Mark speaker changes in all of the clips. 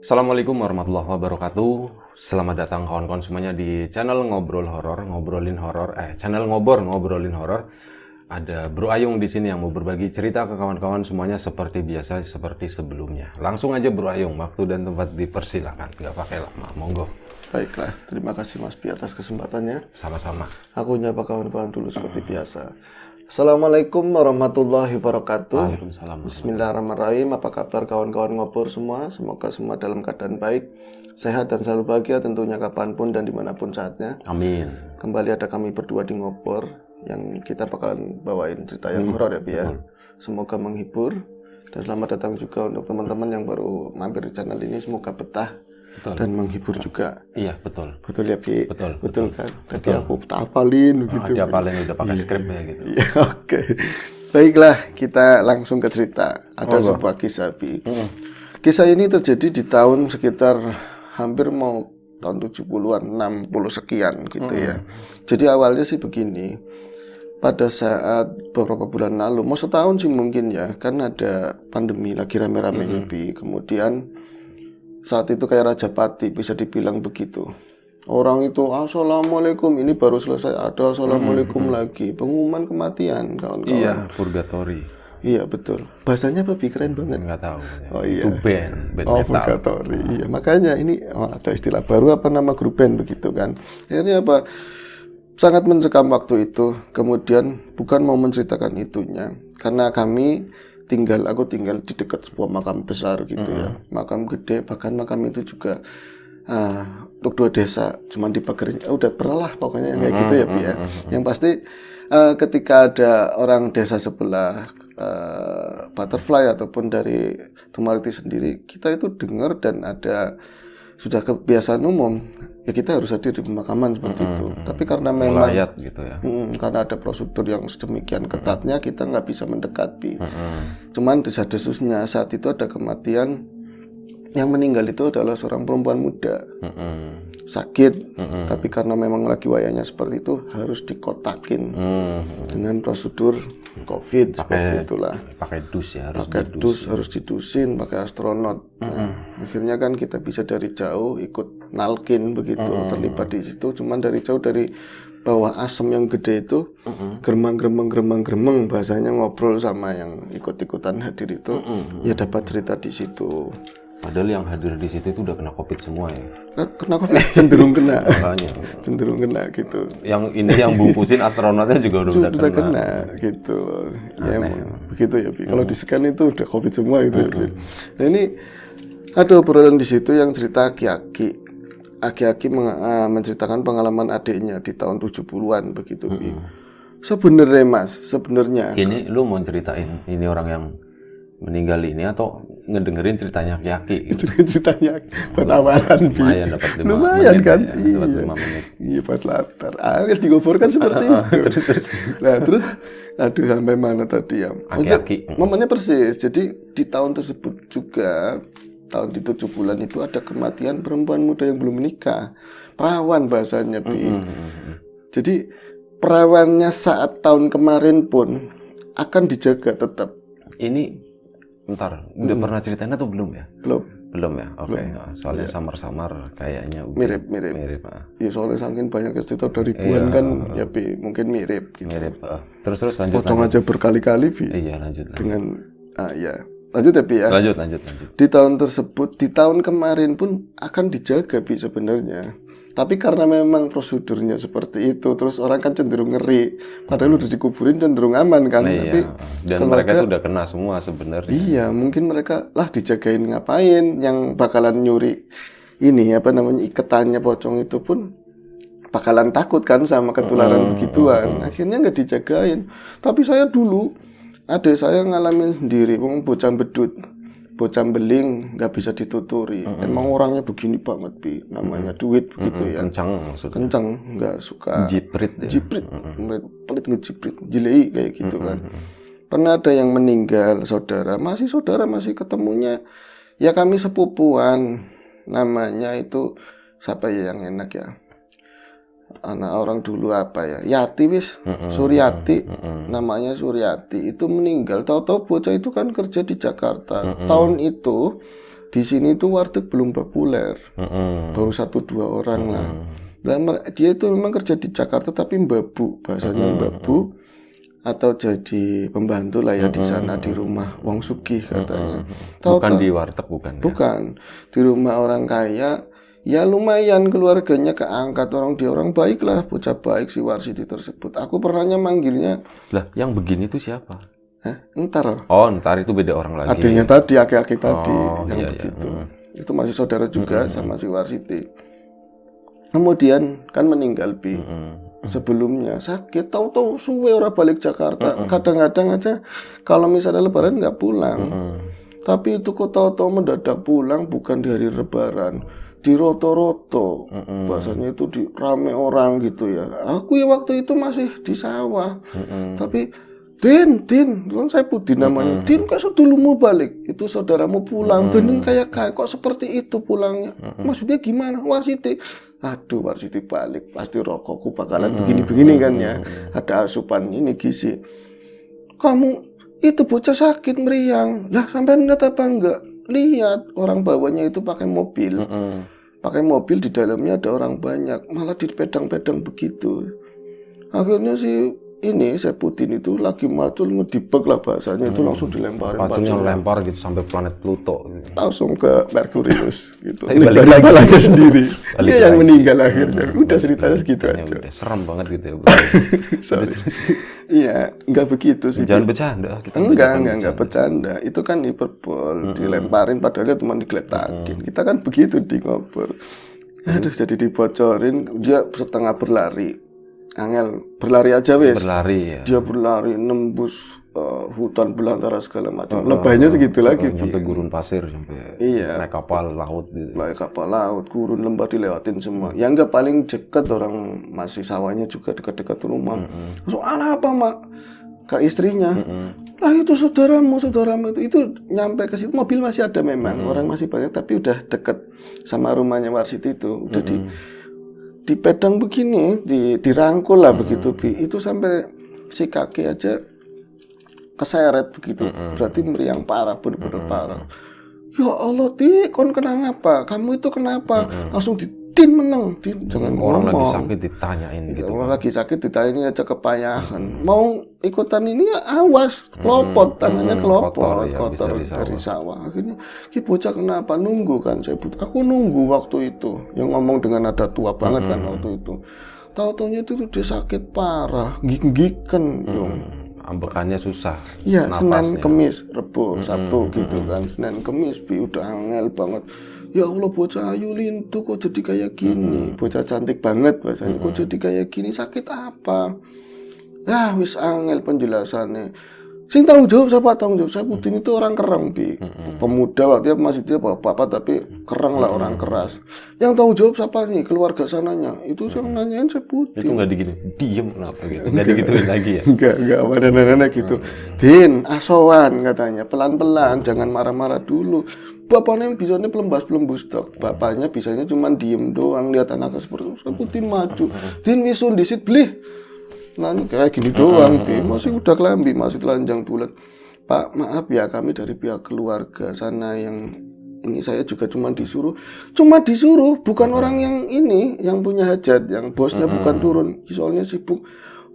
Speaker 1: Assalamualaikum warahmatullahi wabarakatuh. Selamat datang kawan-kawan semuanya di channel Ngobrol Horor, channel ngobrolin horor. Ada Bro Ayung di sini yang mau berbagi cerita ke kawan-kawan semuanya seperti biasa, seperti sebelumnya. Langsung aja Bro Ayung, waktu dan tempat dipersilakan, nggak pakai lama, monggo.
Speaker 2: Baiklah, terima kasih Mas Pi atas kesempatannya.
Speaker 1: Sama-sama.
Speaker 2: Aku nyapa kawan-kawan dulu seperti biasa. Assalamualaikum warahmatullahi wabarakatuh.
Speaker 1: Waalaikumsalam.
Speaker 2: Bismillahirrahmanirrahim. Apa kabar kawan-kawan ngobor semua? Semoga semua dalam keadaan baik, sehat dan selalu bahagia tentunya kapanpun dan dimanapun saatnya.
Speaker 1: Amin.
Speaker 2: Kembali ada kami berdua di ngobor yang kita bakalan bawain cerita yang horor ya Pi ya. Semoga menghibur dan selamat datang juga untuk teman-teman yang baru mampir di channel ini. Semoga betah. Betul. Dan menghibur juga.
Speaker 1: Iya, betul.
Speaker 2: Betul ya, Pi?
Speaker 1: Betul
Speaker 2: Kan? Tadi aku hafalin begitu.
Speaker 1: Hafalin udah pakai skrip ya gitu.
Speaker 2: Iya, oke. Baiklah, kita langsung ke cerita. Ada sebuah kisah, Pi. Kisah ini terjadi di tahun sekitar hampir mau tahun 70-an, 60 sekian gitu ya. Jadi awalnya sih begini. Pada saat beberapa bulan lalu, mau setahun sih mungkin ya, kan ada pandemi lagi rame-ramenya, Pi. Kemudian saat itu kayak Raja Pati bisa dibilang begitu. Orang itu assalamualaikum, ini baru selesai ada assalamualaikum lagi, pengumuman kematian kawan-kawan.
Speaker 1: Iya, purgatory.
Speaker 2: Iya betul. Bahasanya apa? Keren banget.
Speaker 1: Nggak tahu.
Speaker 2: Oh iya.
Speaker 1: Itu band
Speaker 2: Oh,
Speaker 1: metal.
Speaker 2: purgatory. Iya, makanya ini ada istilah baru apa nama grup band begitu kan. Akhirnya apa? Sangat mencekam waktu itu. Kemudian bukan mau menceritakan itunya, karena aku tinggal di dekat sebuah makam besar gitu ya, makam gede, bahkan makam itu juga untuk 2 desa, cuman dipagerin, udah pernah lah pokoknya yang kayak gitu ya Pi ya. Yang pasti ketika ada orang desa sebelah Butterfly ataupun dari Tumariti sendiri, kita itu dengar dan ada sudah kebiasaan umum ya, kita harus hadir di pemakaman seperti itu. Tapi karena memang
Speaker 1: melayat gitu ya.
Speaker 2: Karena ada prosedur yang sedemikian ketatnya, kita nggak bisa mendekati. Cuman desas-desusnya saat itu ada kematian, yang meninggal itu adalah seorang perempuan muda, sakit, tapi karena memang lagi wayanya seperti itu harus dikotakin dengan prosedur COVID seperti itulah.
Speaker 1: Pakai dus ya, harus
Speaker 2: pakai dus, harus didusin, pakai astronot. Nah, akhirnya kan kita bisa dari jauh ikut nalkin begitu, terlibat di situ. Cuman dari jauh, dari bawah asam yang gede itu, geremang bahasanya, ngobrol sama yang ikut-ikutan hadir itu, ya dapat cerita di situ.
Speaker 1: Padahal yang hadir di situ itu udah kena COVID semua ya.
Speaker 2: Kena COVID, cenderung kena.
Speaker 1: Makanya.
Speaker 2: Cenderung kena gitu.
Speaker 1: Yang ini yang bungkusin astronotnya juga udah
Speaker 2: kena gitu loh. Ya begitu ya, Pi. Kalau di scan itu udah COVID semua gitu ya, Pi. Nah ini ada obrolan di situ yang cerita aki-aki. Aki-aki menceritakan pengalaman adiknya di tahun 70-an begitu, Pi. Sebenarnya.
Speaker 1: Ini lu mau ceritain ini orang yang meninggal ini atau ngedengerin ceritanya aki-aki?
Speaker 2: Ceritanya buat awalan, Pi.
Speaker 1: Lumayan dapat 5
Speaker 2: Lumayan
Speaker 1: menit
Speaker 2: kan?
Speaker 1: Ya, dapat 5 menit.
Speaker 2: Iya, buat latar. Digobor kan seperti itu. Terus aduh, sampai mana tadi ya?
Speaker 1: Aki-aki.
Speaker 2: Momennya persis. Jadi di tahun tersebut juga, tahun di 7 bulan itu ada kematian perempuan muda yang belum menikah. Perawan bahasanya, Pi. Jadi perawannya saat tahun kemarin pun akan dijaga tetap.
Speaker 1: Ini bentar, udah pernah ceritain atau belum ya? Belum ya? Oke. Soalnya samar-samar kayaknya
Speaker 2: Mirip. Ya soalnya saking banyak cerita dari ribuan kan, ya Pi, mungkin mirip gitu.
Speaker 1: Mirip. Terus lanjut.
Speaker 2: Potong aja berkali-kali, Pi.
Speaker 1: Iya, lanjut.
Speaker 2: Dengan ya. Lanjut ya, Pi ya.
Speaker 1: Lanjut.
Speaker 2: Di tahun tersebut, di tahun kemarin pun akan dijaga, Pi, sebenarnya. Tapi karena memang prosedurnya seperti itu, terus orang kan cenderung ngeri. Padahal udah dikuburin cenderung aman kan.
Speaker 1: Nah,
Speaker 2: tapi
Speaker 1: dan mereka itu udah kena semua sebenarnya.
Speaker 2: Iya, mungkin mereka lah dijagain ngapain, yang bakalan nyuri ini iketannya pocong itu pun bakalan takut kan sama ketularan begituan. Akhirnya nggak dijagain. Tapi saya dulu adik saya ngalamin sendiri, bocah bedut, bocah beling, nggak bisa dituturi. Emang orangnya begini banget, Pi. Namanya duit begitu ya.
Speaker 1: Kencang maksudnya.
Speaker 2: Kencang, nggak suka.
Speaker 1: Jiprit.
Speaker 2: Pelit ngejiprit, jilei kayak gitu kan. Pernah ada yang meninggal, saudara masih ketemunya. Ya kami sepupuan, namanya itu siapa ya yang enak ya? Anak orang dulu apa ya? Yati wis, Suryati, namanya Suryati itu meninggal. Tahu-tahu bocah itu kan kerja di Jakarta. Tahun itu di sini tuh warteg belum populer, baru 1-2 orang lah. Nah, dia itu memang kerja di Jakarta tapi mbabu, bahasanya mbabu, atau jadi pembantu lah ya di sana di rumah wong sugih katanya.
Speaker 1: Bukan di warteg, bukan.
Speaker 2: Bukan, di rumah orang kaya. Ya lumayan keluarganya keangkat, orang baik lah, bocah baik si Warsiti tersebut. Aku pernahnya manggilnya.
Speaker 1: Lah, yang begini tuh siapa?
Speaker 2: Entar.
Speaker 1: Oh, ntar itu beda orang lagi.
Speaker 2: Adanya tadi, aki-aki tadi yang
Speaker 1: iya,
Speaker 2: begitu. Itu masih saudara juga sama si Warsiti. Kemudian kan meninggal Bi. Sebelumnya sakit, tahu-tahu suwe ora balik Jakarta. Kadang-kadang aja kalau misalnya lebaran nggak pulang. Tapi itu kok tahu-tahu mendadak pulang bukan di hari lebaran. Di roto-roto, bahasanya itu di rame orang gitu ya. Aku ya waktu itu masih di sawah, tapi Din, kan saya putih namanya. Din, kok dulu mau balik? Itu saudaramu pulang, bening kayak kok seperti itu pulangnya. Maksudnya gimana? Warsiti, aduh Warsiti balik, pasti rokokku bakalan begini-begini kan ya. Ada asupan ini gizi. Kamu itu bocah sakit meriang, lah sampai lihat apa enggak? Lihat orang bawanya itu pakai mobil. Pakai mobil di dalamnya ada orang banyak, malah di pedang-pedang begitu. Akhirnya si ini Seputin itu lagi macul ngedibek lah bahasanya itu langsung dilemparin
Speaker 1: Racunnya lempar gitu sampai planet Pluto gitu.
Speaker 2: Langsung ke Merkurius gitu.
Speaker 1: Balik lagi
Speaker 2: sendiri. Dia yang meninggal akhirnya. Udah ceritanya segitu aja.
Speaker 1: Udah serem banget gitu ya.
Speaker 2: Iya, enggak begitu sih.
Speaker 1: Jangan bercanda. Kita
Speaker 2: enggak bercanda. Itu kan hiperbol, dilemparin padahal cuma digeletakin. Kita kan begitu di ngobrol. Aduh, jadi dibocorin dia setengah berlari. Angel berlari aja wes.
Speaker 1: Berlari ya.
Speaker 2: Dia berlari nembus hutan belantara segala macam. Lebaynya segitu lagi.
Speaker 1: Sampai gurun pasir, sampai naik kapal laut gitu.
Speaker 2: Naik kapal laut, gurun lembah dilewatin semua. Yang enggak paling dekat orang masih sawahnya juga dekat-dekat rumah. Soal apa mak? Ke istrinya. Lah itu saudaramu itu nyampe ke situ mobil masih ada memang. Orang masih banyak tapi udah dekat sama rumahnya Warsiti itu. Udah di pedang begini, dirangkul lah begitu Bi. Itu sampai si kaki aja keseret begitu. Berarti meriang parah, benar-benar parah. Ya Allah, Ti, kon kenapa? Kamu itu kenapa? Langsung Din menang, Din, jangan
Speaker 1: orang
Speaker 2: ngomong.
Speaker 1: lagi sakit ditanyain gitu.
Speaker 2: Orang lagi sakit ditanyain aja kepayahan. Mau ikutan ini ya awas, kelopot, tangannya kelopot, kotor dari sawah. Akhirnya, ki bocah kenapa? Nunggu kan saya aku nunggu waktu itu. Yang ngomong dengan nada tua banget kan waktu itu. Tahu-taunya itu dia sakit parah, gig-gigan,
Speaker 1: ambekannya susah.
Speaker 2: Iya, Senin, Kemis, Rebo, Sabtu gitu kan. Senin, Kemis, Bi udah angel banget. Ya Allah, bocah ayu lintu kok jadi kayak gini. Bocah cantik banget bahasanya. Kok jadi kayak gini, sakit apa? Ya wis angel penjelasannya. Sing tanggung jawab siapa? Tanggung jawab Seputin itu orang kerang Bi. Pemuda waktu itu masih dia bapak tapi kerang lah, orang keras. Yang tanggung jawab siapa nih? Keluarga sananya. Itu yang nanyain Seputin.
Speaker 1: Itu nggak digini, diem kenapa gitu? Nggak digituin lagi ya?
Speaker 2: Enggak ada gitu. Din, asoan katanya, pelan-pelan, jangan marah-marah dulu. Bapaknya bisanya pelembus dok. Bapaknya bisanya cuma diem doang, lihat anaknya seperti itu. Seputin maju. Din wisun disit beli. Nah kayak gini doang, masih udah kelambi, masih telanjang bulat. Pak, maaf ya, kami dari pihak keluarga sana yang ini saya juga cuma disuruh, bukan orang yang ini, yang punya hajat, yang bosnya bukan turun, soalnya sibuk.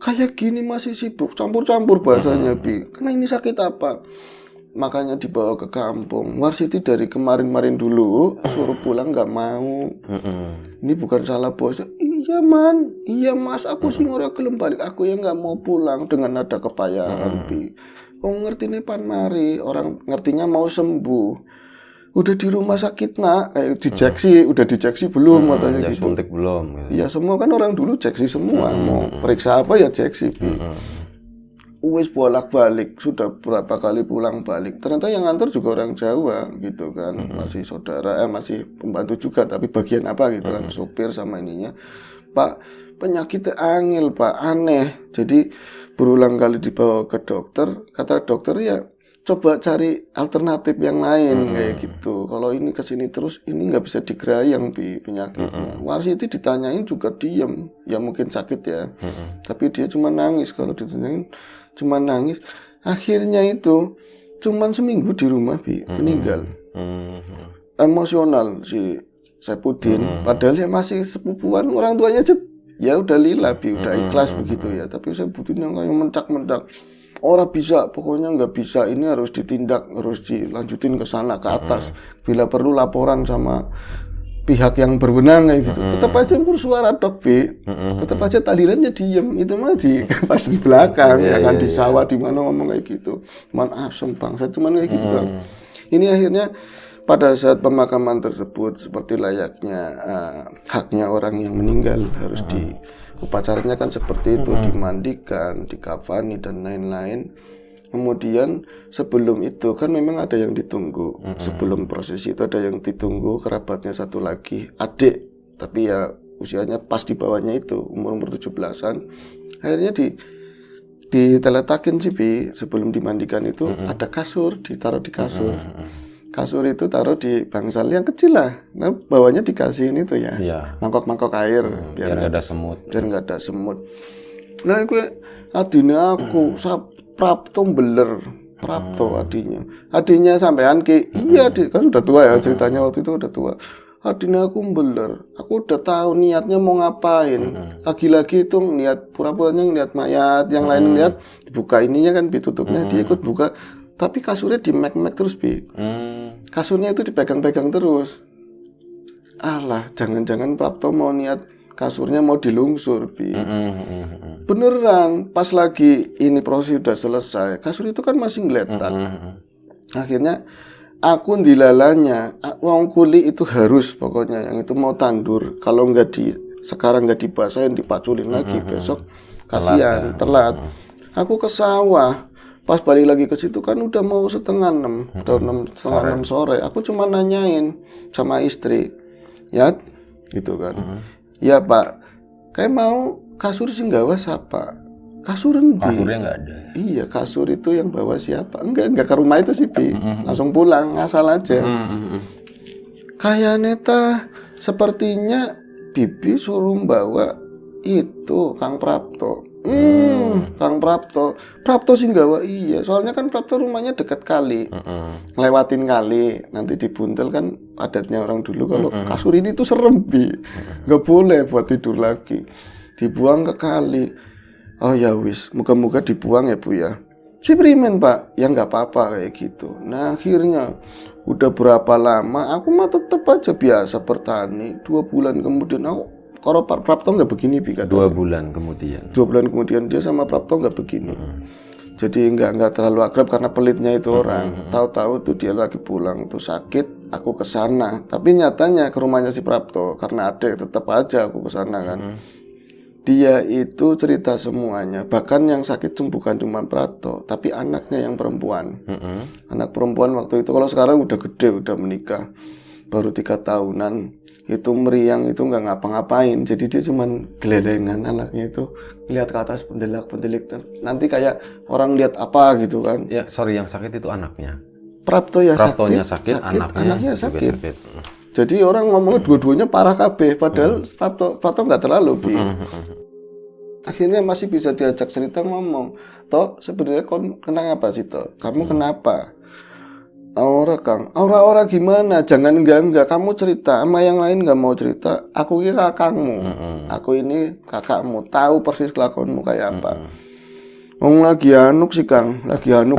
Speaker 2: Kayak gini masih sibuk, campur-campur bahasanya, Bi. Karena ini sakit apa? Makanya dibawa ke kampung. Warsiti dari kemarin dulu suruh pulang nggak mau. Ini bukan salah bosnya. Iya mas, aku sih ngorek gelem balik. Aku yang nggak mau pulang dengan nada kepayahan. Oh ngerti nih pan mari, orang ngertinya mau sembuh. Udah di rumah sakit nak, udah dijeksi belum katanya gitu.
Speaker 1: Suntik belum.
Speaker 2: Iya semua kan orang dulu jeksi semua. Mau periksa apa ya jeksi. Wis bolak-balik, sudah berapa kali pulang balik. Ternyata yang nganter juga orang Jawa gitu kan. Masih saudara, masih pembantu juga, tapi bagian apa gitu kan, sopir sama ininya. Pak, penyakitnya angel Pak, aneh. Jadi berulang kali dibawa ke dokter, kata dokter ya coba cari alternatif yang lain kayak gitu. Kalau ini kesini terus, ini nggak bisa digerayang penyakitnya. Warsiti ditanyain juga diem, ya mungkin sakit ya. Tapi dia cuma nangis kalau ditanyain. Cuma nangis. Akhirnya itu cuman seminggu di rumah meninggal. emosional si Saifuddin. Padahal ya masih sepupuan, orang tuanya aja ya udah lila, udah ikhlas begitu ya. Tapi Saifuddin yang kayak mencak-mencak, orang bisa, pokoknya nggak bisa, ini harus ditindak, harus dilanjutin ke sana, ke atas. Bila perlu laporan sama pihak yang berwenang kayak gitu. Tetap aja bersuara dok, tetap aja tahlilannya diem, itu mah di pas di belakang, ya kan di sawah di mana ngomong kayak gitu. Cuman asem bangsa, cuman kayak gitu kan. Ini akhirnya pada saat pemakaman tersebut seperti layaknya haknya orang yang meninggal harus di upacaranya kan seperti itu, dimandikan, dikafani dan lain-lain. Kemudian sebelum itu kan memang ada yang ditunggu. Sebelum prosesi itu ada yang ditunggu, kerabatnya satu lagi, adik, tapi ya usianya pas di bawahnya itu, umur 17-an. Akhirnya diteletakin sih Bi, sebelum dimandikan itu ada kasur, ditaruh di kasur. Kasur itu taruh di bangsal yang kecil lah. Nah, bawahnya dikasihin itu ya. Mangkok-mangkok air
Speaker 1: biar nggak ada semut.
Speaker 2: Biar nggak ada semut. Nah, gue adine aku Prapto beler, Prapto adiknya sampean ke, iya kan udah tua ya ceritanya waktu itu udah tua. Adiknya aku beler, aku udah tahu niatnya mau ngapain. Lagi-lagi itu niat pura-puranya ngeliat mayat, yang lain lihat dibuka ininya kan ditutupnya, dia ikut buka, tapi kasurnya di mek terus kasurnya itu dipegang-pegang terus. Alah, jangan-jangan Prapto mau niat kasurnya mau dilungsur beneran pas lagi ini proses udah selesai, kasur itu kan masih ngeletak. Akhirnya aku dilalanya wong kuli itu harus pokoknya yang itu mau tandur, kalau sekarang nggak dibasahin dipaculin lagi besok kasihan telat. Aku ke sawah, pas balik lagi ke situ kan udah mau setengah 6 setengah 6 sore. Aku cuma nanyain sama istri ya gitu kan. Ya Pak, kayak mau kasur sih nggawa siapa? Kasur endi?
Speaker 1: Kasurnya nggak ada.
Speaker 2: Iya, kasur itu yang bawa siapa? Enggak ke rumah itu sih Bi. Langsung pulang, ngasal aja. Kayak neta, sepertinya Bibi suruh bawa itu Kang Prapto. Kang Prapto sih nggawa, iya. Soalnya kan Prapto rumahnya dekat kali, ngelewatin kali. Nanti dibuntel kan adatnya orang dulu kalau kasur ini tuh serem Bi, nggak boleh buat tidur lagi, dibuang ke kali. Oh ya wis, moga-moga dibuang ya Bu ya. Si primen Pak, ya nggak apa-apa kayak gitu. Nah akhirnya udah berapa lama, aku mah tetep aja biasa bertani. 2 bulan kemudian aku kalau Prapto nggak begini Bi katanya.
Speaker 1: 2 bulan kemudian.
Speaker 2: 2 bulan kemudian dia sama Prapto nggak begini. Jadi nggak terlalu akrab karena pelitnya itu orang. Tahu-tahu tuh dia lagi pulang tuh sakit, aku ke sana. Tapi nyatanya ke rumahnya si Prapto karena ada tetap aja aku ke sana kan. Dia itu cerita semuanya. Bahkan yang sakit bukan cuma Prapto, tapi anaknya yang perempuan. Anak perempuan waktu itu, kalau sekarang udah gede, udah menikah, baru 3 tahunan. Itu meriang itu nggak ngapa-ngapain, jadi dia cuman gelelengan anaknya itu lihat ke atas pendelik nanti kayak orang lihat apa gitu kan.
Speaker 1: Ya sorry, yang sakit itu anaknya.
Speaker 2: Praptonya
Speaker 1: sakit, anaknya sakit.
Speaker 2: Jadi orang ngomongnya dua-duanya parah kabeh, padahal Prapto nggak terlalu Bi. Akhirnya masih bisa diajak cerita ngomong, toh sebenarnya kenapa sih toh, kamu kenapa? Aura Kang, aura gimana? Jangan enggak. Kamu cerita, sama yang lain nggak mau cerita. Aku kira kakakmu. Aku ini kakakmu, tahu persis kelakuanmu kayak apa. Wong lagi anuk sih Kang, lagi anuk.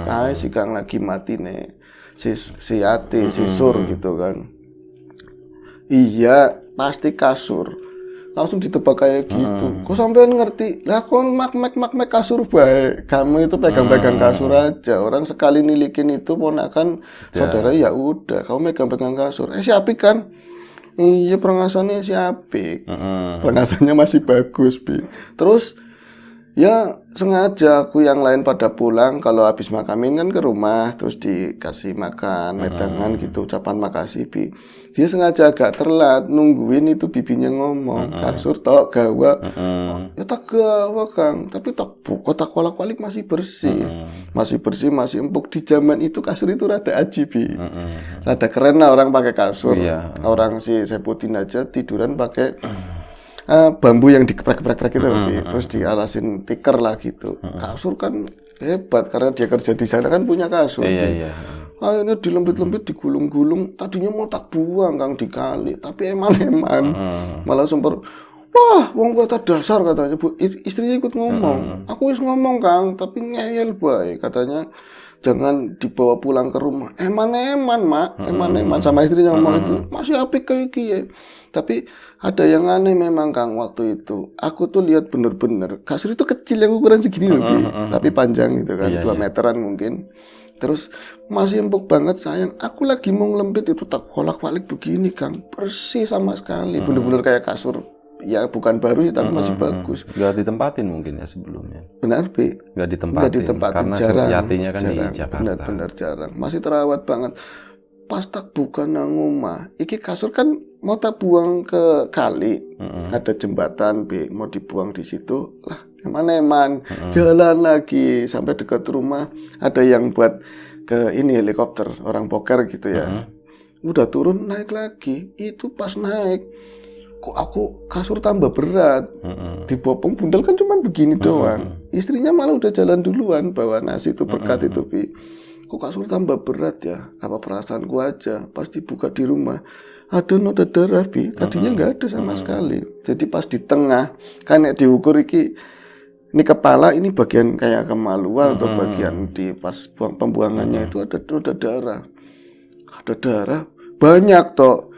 Speaker 2: Ay si Kang lagi mati nih. Si Ati, si Sur gitu kan. Iya, pasti kasur. Langsung ditebak kayak gitu. Kok sampean ngerti? Lah kon mak kasur baik. Kamu itu pegang-pegang kasur aja. Orang sekali nilikin itu ponakan saudara ya udah, kamu pegang-pegang kasur. Si Apik kan? Iya, perangasannya si Apik. Perangasannya masih bagus, Bi. Terus ya sengaja aku yang lain pada pulang, kalau habis makamin kan ke rumah terus dikasih makan medangan gitu, ucapan makasih Bi. Dia sengaja agak telat nungguin itu bibinya ngomong kasur tok gawa. Ya tak gawa Kang, tapi tak buka tak kolak-kolik masih bersih. Masih empuk. Di zaman itu kasur itu rada aji Bi. Rada keren lah orang pakai kasur. Orang si Saifuddin aja tiduran pakai bambu yang dikeprek-keprek itu terus dialasin tikar lah gitu. Kasur kan hebat karena dia kerja di sana kan punya kasur. Akhirnya dilempit-lempit, digulung-gulung. Tadinya mau tak buang Kang di kali, tapi eman-eman. Malah sempat, wah, wong kota dasar katanya. Istrinya ikut ngomong. Aku wis ngomong Kang, tapi ngeyel bae katanya. Jangan dibawa pulang ke rumah. Eman-eman, Mak. Eman-eman sama istrinya ngomong itu. Masih apik kayak gini. Tapi ada yang aneh memang Kang waktu itu. Aku tuh lihat bener-bener kasur itu kecil yang ukuran segini lebih, tapi panjang gitu kan, 2 meteran mungkin. Terus masih empuk banget sayang. Aku lagi mau ngelempit itu tak kolak-balik begini Kang. Persis sama sekali. Bener-bener kayak kasur. Ya bukan baru sih tapi masih bagus.
Speaker 1: Gak ditempatin mungkin ya sebelumnya.
Speaker 2: Benar, Bi.
Speaker 1: Gak ditempatin
Speaker 2: Karena
Speaker 1: jarang. Yatinya kan di Jakarta.
Speaker 2: Benar-benar jarang. Masih terawat banget. Pas tak buka nang omah, iki kasur kan mau tak buang ke kali. Ada jembatan, Bi, mau dibuang di situ. Lah, eman-eman. Jalan lagi sampai dekat rumah, ada yang buat ke ini helikopter, orang poker gitu ya. Udah turun naik lagi. Itu pas naik kok aku kasur tambah berat, dibopong bundel kan cuma begini doang. Istrinya malah udah jalan duluan bawa nasi itu berkat itu, Bi. Kok kasur tambah berat ya? Apa perasaanku aja? Pas dibuka di rumah ada noda darah, Bi. Tadinya nggak ada sama sekali. Jadi pas di tengah kan diukur iki, ini kepala, ini bagian kayak kemaluan atau bagian di pas pembuangannya itu ada noda darah. Ada darah banyak toh.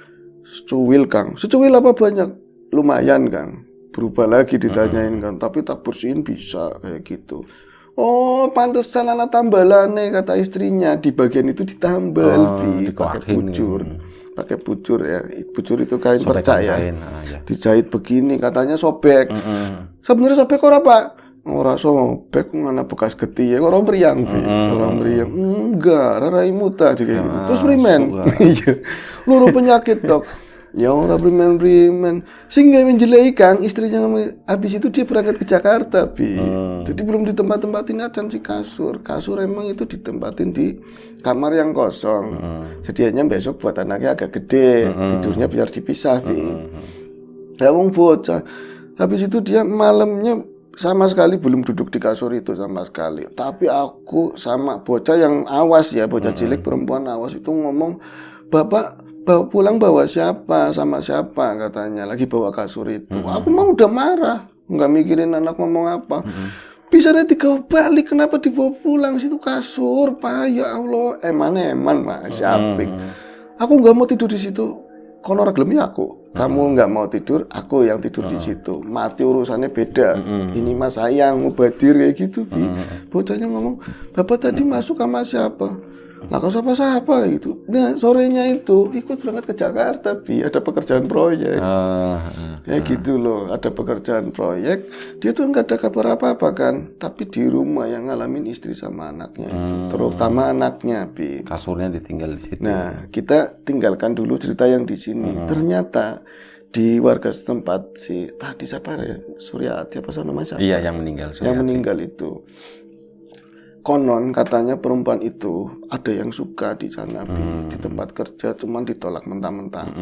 Speaker 2: Secuil Kang, secuil apa banyak? Lumayan Kang. Berubah lagi ditanyain kan, tapi tak bersihin bisa kayak gitu. Oh, pantesan anak tambalane kata istrinya, di bagian itu ditambal pakai bujur. Pakai bujur ya. Bujur itu kain perca ya. Dijahit begini katanya sobek. Sebenarnya sobek ora, Pak? Ora sobek, mana bekas getih ya, orang meriang, orang meriang. Enggak, rarai muta kayak gitu. Terus primen. Iya. Luru penyakit, Dok. Ya ora primen. Sehingga menjelai Kang, istrinya habis itu dia berangkat ke Jakarta, Bi. Jadi belum ditempat-tempatin acan si kasur. Kasur emang itu ditempatin di kamar yang kosong. Sedianya besok buat anaknya agak gede, tidurnya biar dipisah, Bi. Ya wong bocah. Habis itu dia malamnya sama sekali belum duduk di kasur itu sama sekali. Tapi aku sama bocah yang awas ya, bocah cilik perempuan awas itu ngomong, "Bapak pulang bawa siapa, sama siapa?" katanya, lagi bawa kasur itu. Aku mah udah marah, nggak mikirin anak ngomong apa. Bisa nanti kau balik, kenapa dibawa pulang situ kasur, Pak? Ya Allah, eman Mas, apik. Aku nggak mau tidur di situ. Kono reglemi aku. Kamu nggak mau tidur, aku yang tidur di situ. Mati urusannya beda. Ini Mas sayang, mubadir kayak gitu, Bi. Bocahnya ngomong, "Bapak tadi masuk sama siapa?" Lah kau siapa gitu. Nah sorenya itu ikut berangkat ke Jakarta, Bi. Ada pekerjaan proyek. Kayak gitu loh. Ada pekerjaan proyek. Dia tuh nggak ada kabar apa-apa kan. Tapi di rumah yang ngalamin istri sama anaknya itu. Terutama anaknya, Bi.
Speaker 1: Kasurnya ditinggal di situ.
Speaker 2: Nah kita tinggalkan dulu cerita yang di sini. Ternyata di warga setempat si tadi siapa ya? Suryati apa namanya?
Speaker 1: Iya yang meninggal.
Speaker 2: Yang meninggal itu. Konon katanya perempuan itu ada yang suka di sana, Bi, di tempat kerja, cuman ditolak mentah-mentah,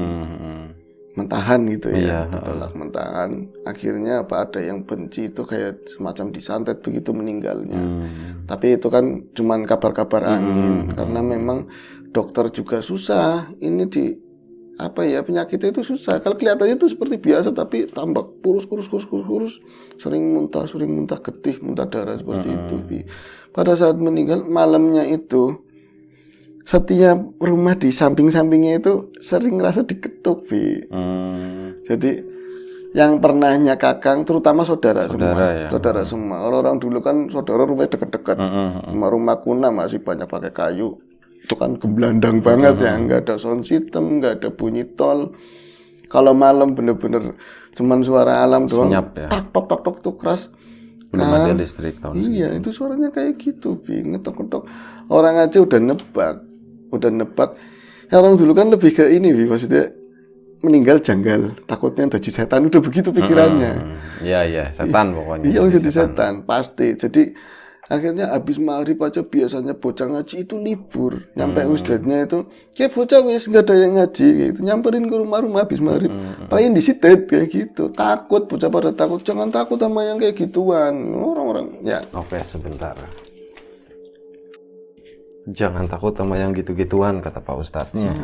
Speaker 2: mentahan gitu ya, ditolak mentahan. Akhirnya apa ada yang benci itu kayak semacam disantet begitu meninggalnya. Tapi itu kan cuman kabar-kabar angin, karena memang dokter juga susah. Ini di apa ya penyakitnya itu susah. Kalau kelihatannya itu seperti biasa, tapi tambah kurus, sering muntah getih, muntah darah seperti itu, Bi. Pada saat meninggal malamnya itu setiap rumah di samping-sampingnya itu sering ngerasa diketuk, Bi. Jadi yang pernahnya Kakang terutama saudara semua. Ya. Saudara semua. Orang-orang dulu kan saudara rumahnya dekat-dekat. Rumah kuna masih banyak pakai kayu. Itu kan gemblandang banget ya, nggak ada sound system, nggak ada bunyi tol. Kalau malam bener-bener cuman suara alam doang.
Speaker 1: Senyap ya.
Speaker 2: Tok tuh keras.
Speaker 1: Belum ada listrik tahun
Speaker 2: iya, itu suaranya kayak gitu, Bi. Ngetok-ngetok. Orang aja udah nebak. Orang dulu kan lebih ke ini, Bi. Maksudnya meninggal janggal, takutnya jadi setan, udah begitu pikirannya.
Speaker 1: Iya, setan pokoknya.
Speaker 2: Iya, jadi setan, pasti. Jadi akhirnya habis maghrib aja biasanya bocah ngaji itu libur. Nyampe ustadznya itu, kayak bocah wis nggak ada yang ngaji, gitu. Nyamperin ke rumah-rumah habis maghrib, paling disitet kayak gitu. Takut, bocah pada takut. Jangan takut sama yang kayak gituan. Orang-orang, ya.
Speaker 1: Oke, sebentar. Jangan takut sama yang gitu-gituan, kata Pak Ustadznya.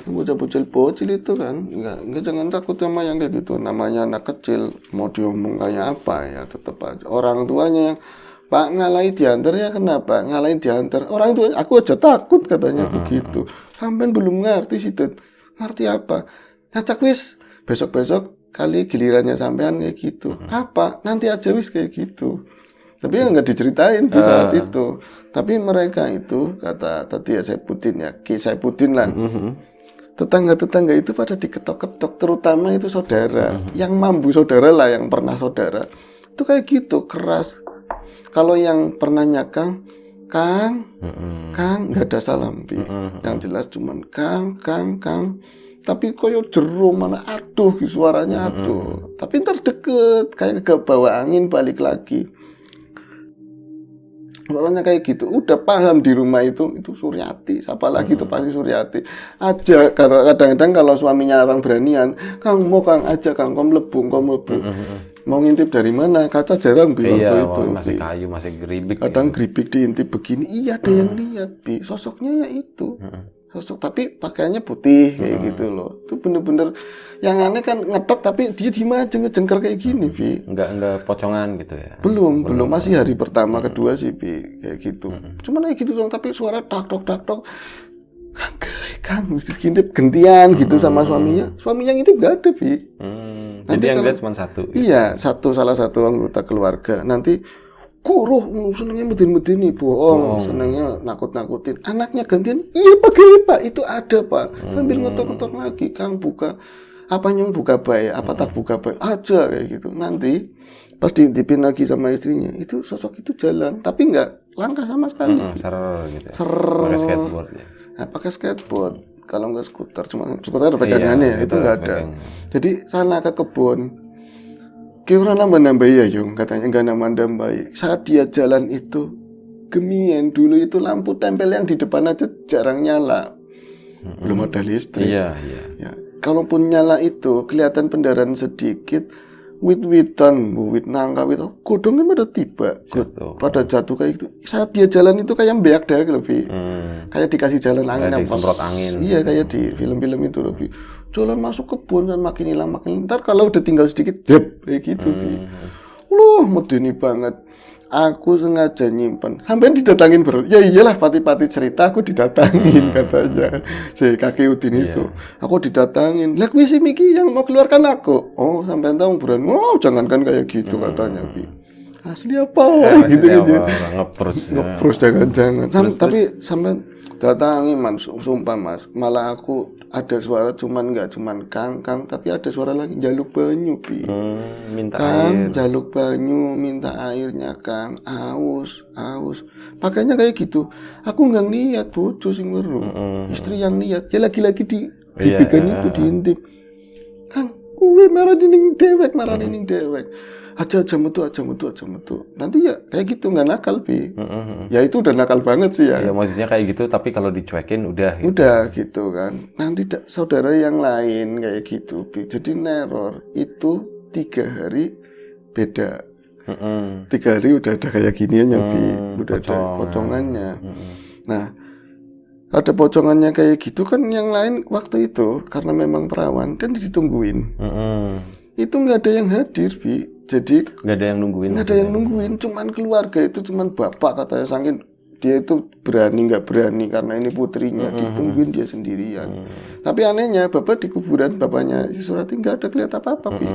Speaker 2: Bocil itu kan, enggak jangan takut sama yang kayak gitu. Namanya anak kecil, mau diomong kayak apa ya tetap aja. Orang tuanya yang, Pak ngalahin diantar ya kenapa? Ngalahin diantar. Orang tua, aku aja takut katanya begitu. Sampai belum ngerti sih, Dad. Ngerti apa? Ngacak wis, besok-besok kali gilirannya sampean kayak gitu. Apa? Nanti aja wis kayak gitu. Tapi ya nggak diceritain di saat itu. Tapi mereka itu, kata tadi ya Saipuddin ya, Ki Saipuddin lah. Tetangga-tetangga itu pada diketok-ketok, terutama itu saudara. Yang mampu saudara lah, yang pernah saudara. Itu kayak gitu, keras. Kalau yang pernah nyakang, Kang, nggak ada salam, Bi. Yang jelas cuman Kang. Tapi koyo jero mana, aduh, suaranya aduh. Tapi ntar deket, kayak ke bawah angin balik lagi. Suaranya kayak gitu, udah paham di rumah itu Suryati, siapa lagi itu pasti Suryati. Aja, karena kadang-kadang kalau suaminya orang beranian, Kang aja Kang, kom lebu. Mau ngintip dari mana? Kaca jarang Bi waktu itu.
Speaker 1: Masih kayu, masih geribik.
Speaker 2: Kadang geribik diintip begini, iya ada yang lihat Bi, sosoknya ya itu. Sosok tapi pakaiannya putih kayak gitu loh. Itu bener-bener yang aneh kan ngedok tapi dia diem aja ngejengkel kayak gini Bi.
Speaker 1: Enggak pocongan gitu ya.
Speaker 2: Belum masih hari pertama kedua sih Bi kayak gitu. Cuman kayak gitu dong, tapi suara tak tok. Kang mesti ngintip gantian gitu sama suaminya. Suaminya ngintip gak ada Bi.
Speaker 1: Jadi yang lihat cuma satu.
Speaker 2: Iya, salah satu anggota keluarga. Nanti kuruh senengnya medin-medin nih bohong, senengnya nakut-nakutin. Anaknya gantian, iya Pak, itu ada Pak. Sambil ngetok-ngetok lagi, Kang buka. Apa yang buka baik, apa tak buka baik aja kayak gitu. Nanti pas diintipin lagi sama istrinya, itu sosok itu jalan, tapi nggak langkah sama sekali.
Speaker 1: Ser gitu ya.
Speaker 2: Ser.
Speaker 1: Pakai skateboard ya.
Speaker 2: Nah, pakai skateboard. Kalau nggak skuter, cuma skuter ada pegangannya ya, itu nggak ada. Jadi sana ke kebun. Kira nambah-nambahi ya Yung, katanya nggak nambah-nambahi. Saat dia jalan itu, gemien dulu itu lampu tempel yang di depan aja jarang nyala. Belum ada listrik.
Speaker 1: Iya.
Speaker 2: Ya, kalaupun nyala itu kelihatan pendaran sedikit, wit-witan, wit nangka itu, godongnya pada tiba, pada jatuh kayak gitu. Saat dia jalan itu kayak beak deh lebih, kayak dikasih jalan angin yang pas.
Speaker 1: Angin.
Speaker 2: Iya kayak di film-film itu lebih. Jalan masuk kebun dan makin hilang. Ntar kalau udah tinggal sedikit, jep, kayak gitu. Loh, medeni banget. Aku sengaja nyimpen. Sampai didatangin bro. Ya iyalah pati-pati cerita aku didatangin katanya. Si kakek Udin itu. Aku didatangin. Lah kuwi si Miki yang mau keluarkan aku. Oh, sampai tahu buruan. Oh, jangankan kayak gitu katanya. Asli apa orang gitu gitu. Ngeprus jangan-jangan. Tapi sampai datangi Mas, sumpah Mas. Malah aku ada suara cuman Kang, tapi ada suara lagi jaluk banyu Bi.
Speaker 1: Minta
Speaker 2: Kang,
Speaker 1: air.
Speaker 2: jaluk banyu, minta airnya Kang. Aus. Pakainya kayak gitu. Aku nggak lihat bojo sing weruh. Istri yang lihat. Ya lagi-lagi di bibikan itu diintip. Kang, kuwe marah nining dewek. Aja metu. Nanti ya kayak gitu nggak nakal Bi. Ya itu udah nakal banget sih ya.
Speaker 1: Ya maksudnya kayak gitu, tapi kalau dicuekin udah. Gitu.
Speaker 2: Udah gitu kan. Nanti saudara yang lain kayak gitu Bi. Jadi neror itu 3 hari beda. 3 hari udah ada kayak giniannya Bi. Udah ada pocongannya. Nah ada pocongannya kayak gitu kan, yang lain waktu itu karena memang perawan dan ditungguin. Itu nggak ada yang hadir Bi. Jadi
Speaker 1: nggak ada yang nungguin.
Speaker 2: Cuman keluarga itu, cuman bapak katanya saking dia itu nggak berani karena ini putrinya, ditungguin dia sendirian. Tapi anehnya bapak di kuburan bapaknya si Surati nggak ada kelihatan apa-apa Bi.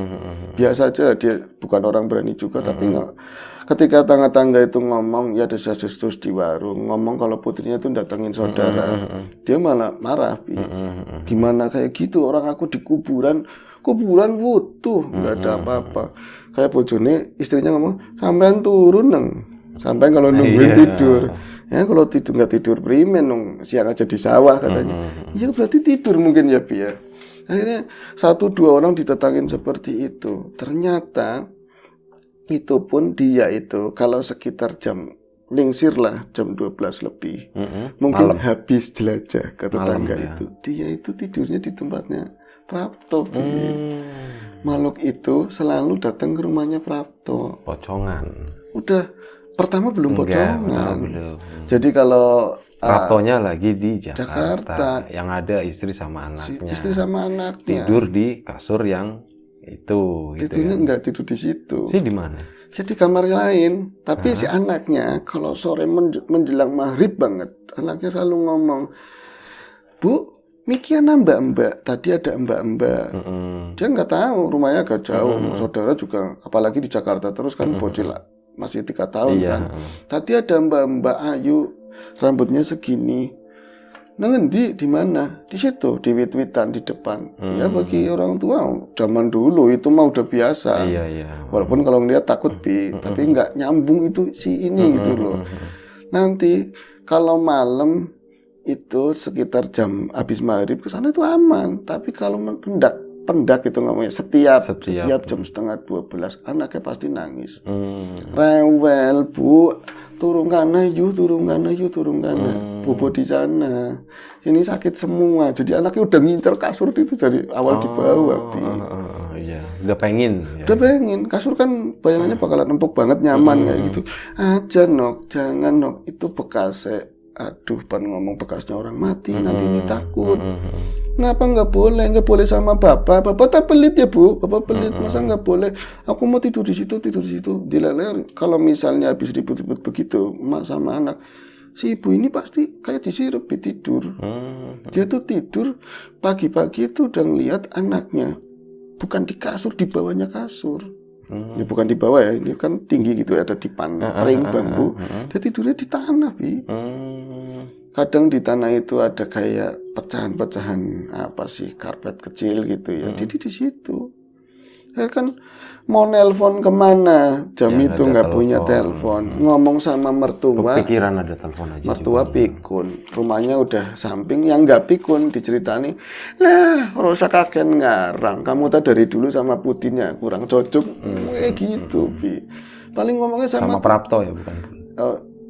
Speaker 2: Biasa aja, dia bukan orang berani juga, tapi nggak. Ketika tangga-tangga itu ngomong ya desas-desus di warung, ngomong kalau putrinya itu datengin saudara, dia malah marah Bi. Gimana kayak gitu, orang aku di kuburan wutuh, nggak ada apa-apa. Kayak bojone istrinya ngomong, sampean turun neng, sampai kalau nungguin tidur. Ya kalau tidur nggak tidur primen nong, siang aja di sawah katanya. Iya berarti tidur mungkin ya Bi ya. Akhirnya 1-2 orang ditetangin seperti itu. Ternyata itu pun dia itu kalau sekitar jam lingsir lah jam 12 lebih, mungkin malam. Habis jelajah ke tetangga malam, itu. Dia itu tidurnya di tempatnya Prapto. Makhluk itu selalu datang ke rumahnya Prapto.
Speaker 1: Pocongan.
Speaker 2: Udah pertama belum potongan.
Speaker 1: belum.
Speaker 2: Jadi kalau
Speaker 1: Praptonya lagi di Jakarta.
Speaker 2: Jakarta.
Speaker 1: Yang ada istri sama anaknya.
Speaker 2: istri sama anaknya
Speaker 1: Tidur di kasur yang itu gitu
Speaker 2: tidurnya
Speaker 1: kan.
Speaker 2: nggak tidur di situ.
Speaker 1: Sih di mana?
Speaker 2: Jadi kamar lain, tapi si anaknya kalau sore menjelang maghrib banget, anaknya selalu ngomong, "Bu, mikian mbak-mbak, tadi ada mbak-mbak." Dia nggak tahu, rumahnya agak jauh, saudara juga, apalagi di Jakarta terus kan bocil masih 3 tahun
Speaker 1: Iya.
Speaker 2: kan. Tadi ada mbak-mbak Ayu, rambutnya segini. Nah, di mana? Di situ, di wit-witan di depan. Ya bagi orang tua zaman dulu itu mah udah biasa.
Speaker 1: Iya.
Speaker 2: Walaupun kalau ngeliat takut tapi nggak nyambung itu si ini gitu loh. Nanti kalau malam itu sekitar jam habis maghrib ke sana itu aman. Tapi kalau pendak itu ngomongnya setiap jam 11:30 anaknya pasti nangis. Rewel, Bu. Turun kana yuk. Bobo di sana. Ini sakit semua. Jadi anaknya udah ngincer kasur itu dari awal dibawa.
Speaker 1: Iya, udah pengen. Ya.
Speaker 2: Udah pengen. Kasur kan bayangannya bakalan empuk banget, nyaman kayak gitu. Aja Nok, jangan Nok. Itu bekas aduh, pan ngomong bekasnya orang mati. Nanti ini takut. Kenapa nggak boleh? Nggak boleh sama bapak. Bapak tak pelit ya Bu. Bapak pelit. Masa nggak boleh? Aku mau tidur di situ. Dileler. Kalau misalnya habis ribut-ribut begitu, emak sama anak, si ibu ini pasti kayak disirup tidur. Dia tuh tidur pagi-pagi itu udah ngeliat anaknya. Bukan di kasur, di bawahnya kasur. Ya bukan di bawah ya, ini kan tinggi gitu, ada di ring bambu. Dia tidurnya di tanah, Bi. Kadang di tanah itu ada kayak pecahan-pecahan apa sih, karpet kecil gitu ya. Jadi di situ. Saya kan mau nelpon kemana? Jam
Speaker 1: Ya,
Speaker 2: itu nggak punya telepon. Ngomong sama mertua.
Speaker 1: Kepikiran ada telepon aja.
Speaker 2: Mertua pikun, rumahnya udah samping, yang nggak pikun diceritani, lah Rosa kakek ngarang, kamu tak dari dulu sama Putinnya kurang cocok, kayak gitu, Bi. Paling ngomongnya
Speaker 1: sama Prapto ya bukan?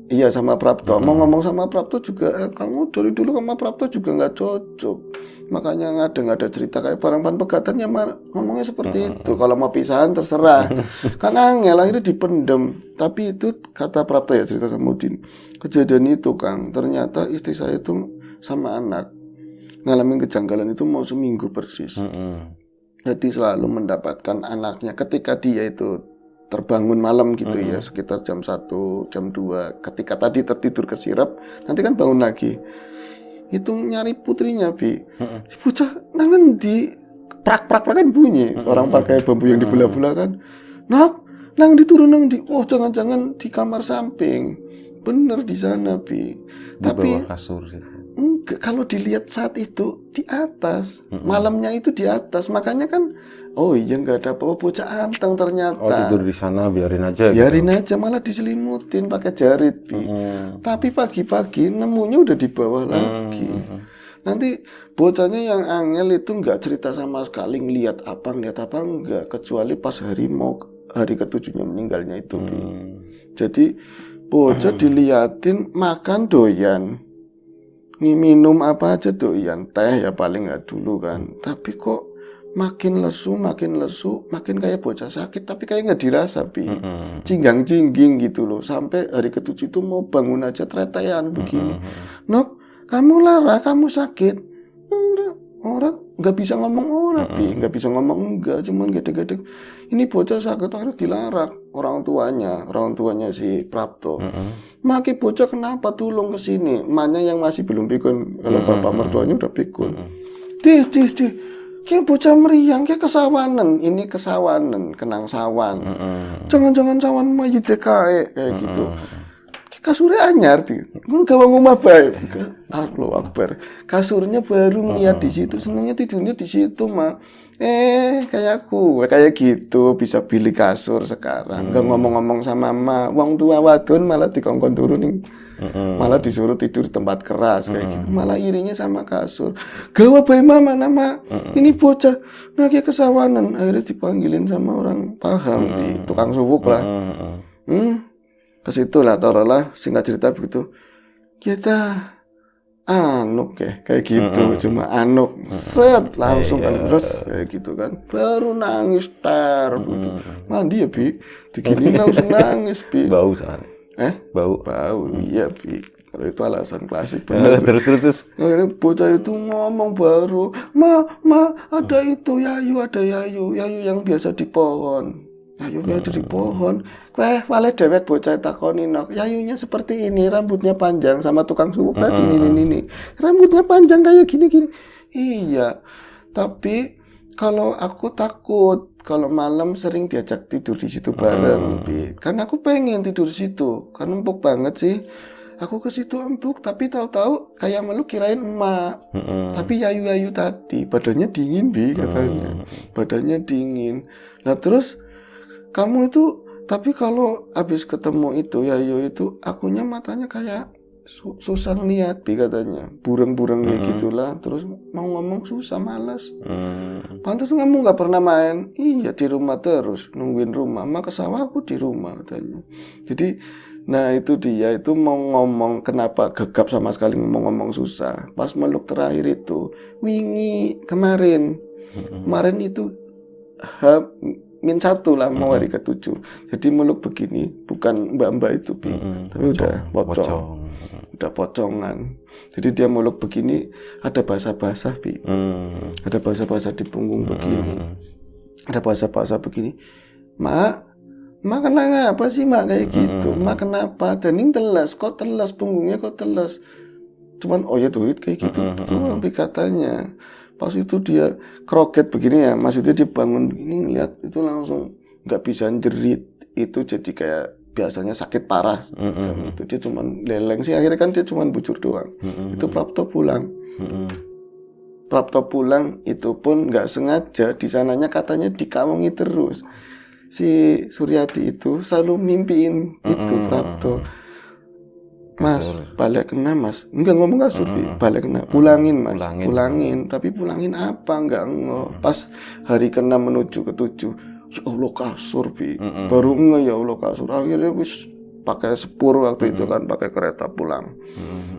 Speaker 2: Iya sama Prapto. Mau ngomong sama Prapto juga, kamu dari dulu sama Prapto juga nggak cocok. Makanya nggak ada cerita kayak barang-barang pegatannya ngomongnya seperti itu. Kalau mau pisahan terserah. Kan angel akhirnya dipendem. Tapi itu kata Prapto ya, cerita sama Udin. Kejadian itu Kang, ternyata istri saya itu sama anak ngalamin kejanggalan itu mau seminggu persis. Jadi selalu mendapatkan anaknya ketika dia itu terbangun malam gitu ya, sekitar jam 1, jam 2, ketika tadi tertidur kesirap, nanti kan bangun lagi. Itu nyari putrinya, Bi. Si bocah nangen di prak-prak kan bunyi. Orang pakai bambu yang dibelah-belah kan. Nang diturun nang di. Oh, jangan-jangan di kamar samping. Bener di sana, Bi. Tapi
Speaker 1: bawah kasur gitu.
Speaker 2: Enggak, kalau dilihat saat itu di atas. Malamnya itu di atas. Makanya kan oh iya nggak ada apa-apa, bocah anteng ternyata.
Speaker 1: Oh tidur di sana biarin aja.
Speaker 2: Biarin aja, malah diselimutin pakai jarit, Bi. Tapi pagi-pagi nemunya udah di bawah lagi. Nanti bocahnya yang angel itu nggak cerita sama sekali ngelihat apa enggak, kecuali pas hari ke-7-nya meninggalnya itu, Bi. Jadi bocah diliatin makan doyan, minum apa aja doyan, teh ya paling nggak dulu kan. Tapi kok makin lesu, makin kayak bocah sakit, tapi kayak nggak dirasa, Bi. Cinggang-cingging gitu loh. Sampai hari ke-7 itu mau bangun aja tretean begini. Nok, kamu lara, kamu sakit. Orang nggak bisa ngomong orang, Bi. Nggak bisa ngomong enggak, cuman gede-gede. Ini bocah sakit, akhirnya dilarak orang tuanya si Prapto. Maki bocah kenapa tolong ke sini? Emaknya yang masih belum pikun, kalau bapak mertuanya udah pikun. Dih. Kayak bocah meriang, kayak kesawanan. Ini kesawanan, kenang sawan. Jangan-jangan sawan mayit kayak gitu. Kasurnya anyar tuh. Gue gawang rumah baik. Allahu Akbar. Kasurnya baru ngeliat di situ, senengnya tidurnya di situ, mah. Kayak aku, kayak gitu bisa pilih kasur sekarang. Gak ngomong-ngomong sama ma, wong tua wadon malah dikongkon turunin. Malah disuruh tidur di tempat keras kayak gitu. Malah irinya sama kasur. Gawa bae mama nama. Ini bocah kayak kesawanan. Akhirnya dipanggilin sama orang paham di tukang subuk lah. Ke situ lah, taruhlah singkat cerita begitu. Kita anuk kayak gitu, cuma anuk set langsung kan terus kayak gitu kan, baru nangis begitu. Mandi ya, Bi, digini langsung nangis, Bi.
Speaker 1: Bau soalnya. Bau.
Speaker 2: Bau, iya Bi. Kalau itu alasan klasik benar.
Speaker 1: Terus.
Speaker 2: Akhirnya bocah itu ngomong baru, ma, ada itu yayu, ada yayu yang biasa di pohon. Yayu ada di pohon. Wale dewek bocah takoni nok. Yayunya seperti ini, rambutnya panjang sama tukang suwuk tadi ini. Rambutnya panjang kayak gini. Iya. Tapi kalau aku takut kalau malam sering diajak tidur di situ bareng, Bi. Kan aku pengen tidur di situ. Kan empuk banget sih. Aku ke situ empuk, tapi tahu-tahu kayak meluk kirain emak. Tapi yayu tadi, badannya dingin, Bi, katanya. Badannya dingin. Nah, terus kamu itu, tapi kalau habis ketemu itu yayu itu, akunya matanya kayak susah lihat, Bi, katanya. Bureng-bureng kayak gitulah. Terus mau ngomong susah, malas. Pantas kamu nggak pernah main. Iya, di rumah terus, nungguin rumah. Mak ke sawah, aku di rumah, katanya. Jadi nah itu dia itu mau ngomong kenapa gegap sama sekali ngomong susah. Pas meluk terakhir itu wingi kemarin itu H-1 lah mau hari ke-7. Jadi meluk begini bukan mbak-mbak itu Bi, tapi udah pocong. Udah pocongan. Jadi dia meluk begini ada basah-basah Bi. Ada basah-basah di punggung begini. Ada basah-basah begini. Mak kenapa sih mak kayak gitu? Mak kenapa? Dan ini telas, kok telas punggungnya kok telas? Cuman oh ya duit kayak gitu. Tapi katanya pas itu dia kroget begini ya, maksudnya dia bangun begini ngeliat itu langsung nggak bisa jerit. Itu jadi kayak biasanya sakit parah. Itu dia cuman leleng sih akhirnya kan dia cuman bujur doang. Itu Prapto pulang. Prapto pulang itu pun nggak sengaja di sananya katanya dikawingi terus. Si Suryati itu selalu mimpiin itu Prapto. Mas, balik kena mas. Enggak ngomong kasur, balik kena. Pulangin mas, pulangin. Tapi pulangin apa? Enggak pas hari ke-6 menuju ke-7. Ya Allah kasur, Bi. Baru ya Allah kasur. Akhirnya wis pakai sepur waktu itu kan, pakai kereta pulang.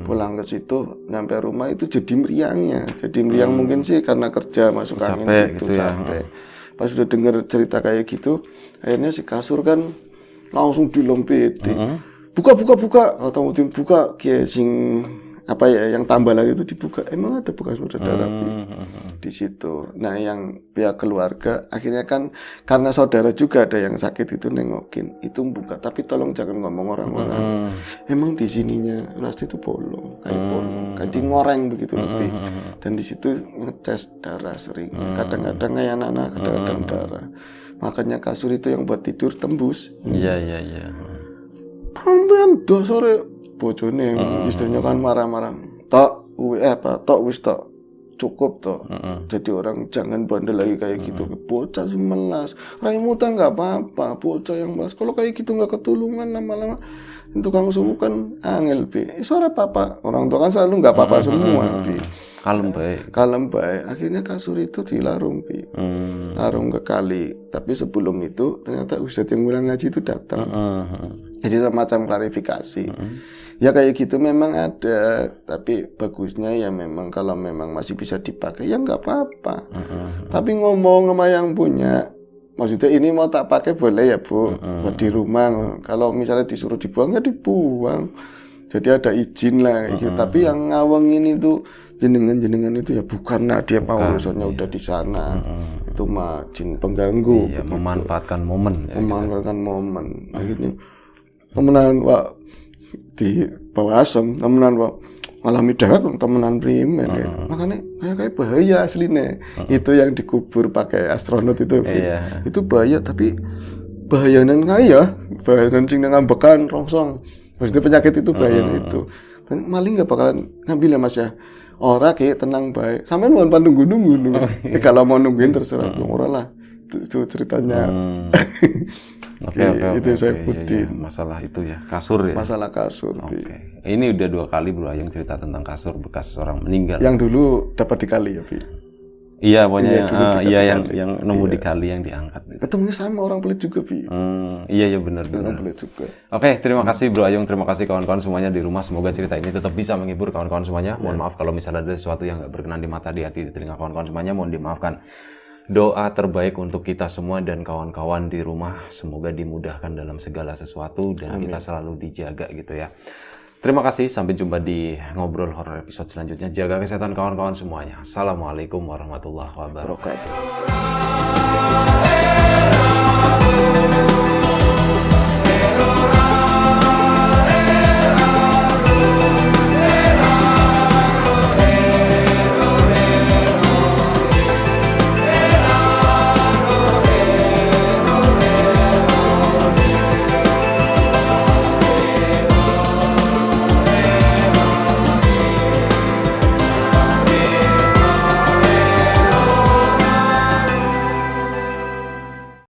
Speaker 2: Pulang ke situ, nyampe rumah itu jadi meriangnya. Jadi meriang mungkin sih karena kerja masuk angin gitu, capek. Pas udah denger cerita kayak gitu, akhirnya si kasur kan langsung dilempiti. Buka. Atau mungkin buka kayak sing apa ya yang tambah lagi itu dibuka. Emang ada bekas saudara di situ. Nah, yang pihak keluarga akhirnya kan karena saudara juga ada yang sakit itu nengokin. Itu buka, tapi tolong jangan ngomong orang-orang. Emang di sininya pasti itu bolong, kayak bolong, kayak di ngoreng begitu lebih. Dan di situ ngecas darah sering. Kadang-kadang kayak anak-anak, kadang-kadang darah. Makanya kasur itu yang buat tidur tembus.
Speaker 1: Iya.
Speaker 2: Sampean do sore bojone istrinya kan marah-marah. Tok wis tok. Cukup toh. Jadi orang jangan bandel lagi kayak gitu. Bocah sih melas. Raimu tak nggak apa-apa. Bocah yang melas. Kalau kayak gitu nggak ketulungan lama-lama. Tukang subuh kan angel Bi. Sore papa. Orang tua kan selalu nggak apa-apa semua Bi. Kalem baik. Akhirnya kasur itu dilarung Bi. Larung ke kali. Tapi sebelum itu ternyata ustadz yang ulang ngaji itu datang. Jadi semacam klarifikasi. Ya kayak gitu memang ada. Tapi bagusnya ya memang kalau memang masih bisa dipakai ya nggak apa-apa. Tapi ngomong sama yang punya. Maksudnya ini mau tak pakai boleh ya Bu. Buat di rumah. Kalau misalnya disuruh dibuang ya dibuang. Jadi ada izin lah gitu. Tapi yang ngawangin itu jenengan itu ya bukan dia mau urusannya udah di sana. Itu mah jin pengganggu.
Speaker 1: Iya, memanfaatkan momen.
Speaker 2: Memanfaatkan momen. Akhirnya temenan Pak di bawah asam, temenan Pak malah midah temenan primer gitu. Makanya kayak bahaya aslinya. Itu yang dikubur pakai astronot itu. Itu bahaya tapi bahayanan kaya, bahayanan sing ngambekan rongsong. Maksudnya penyakit itu bahaya itu. Maling nggak bakalan ngambil ya Mas ya. Orang kayak tenang baik. Sampai mau nunggu. Kalau mau nungguin terserah orang lah. Itu ceritanya. Itu saya putin.
Speaker 1: Masalah itu ya, kasur ya.
Speaker 2: Masalah kasur.
Speaker 1: Ini udah 2 kali Bro Ayung cerita tentang kasur bekas orang meninggal.
Speaker 2: Yang dulu dapat dikali ya, Bi.
Speaker 1: Iya, pokoknya yang nemu di kali yang diangkat.
Speaker 2: Ketemunya sama orang pelit juga, Bi.
Speaker 1: Iya benar.
Speaker 2: Orang pelit juga.
Speaker 1: Oke, terima kasih Bro Ayung, terima kasih kawan-kawan semuanya di rumah. Semoga cerita ini tetap bisa menghibur kawan-kawan semuanya. Mohon maaf kalau misalnya ada sesuatu yang nggak berkenan di mata, di hati, di telinga kawan-kawan semuanya, mohon dimaafkan. Doa terbaik untuk kita semua dan kawan-kawan di rumah, semoga dimudahkan dalam segala sesuatu dan kita selalu dijaga gitu ya. Terima kasih, sampai jumpa di Ngobrol Horor episode selanjutnya. Jaga kesehatan kawan-kawan semuanya. Assalamualaikum warahmatullahi wabarakatuh.
Speaker 2: Wabarakatuh.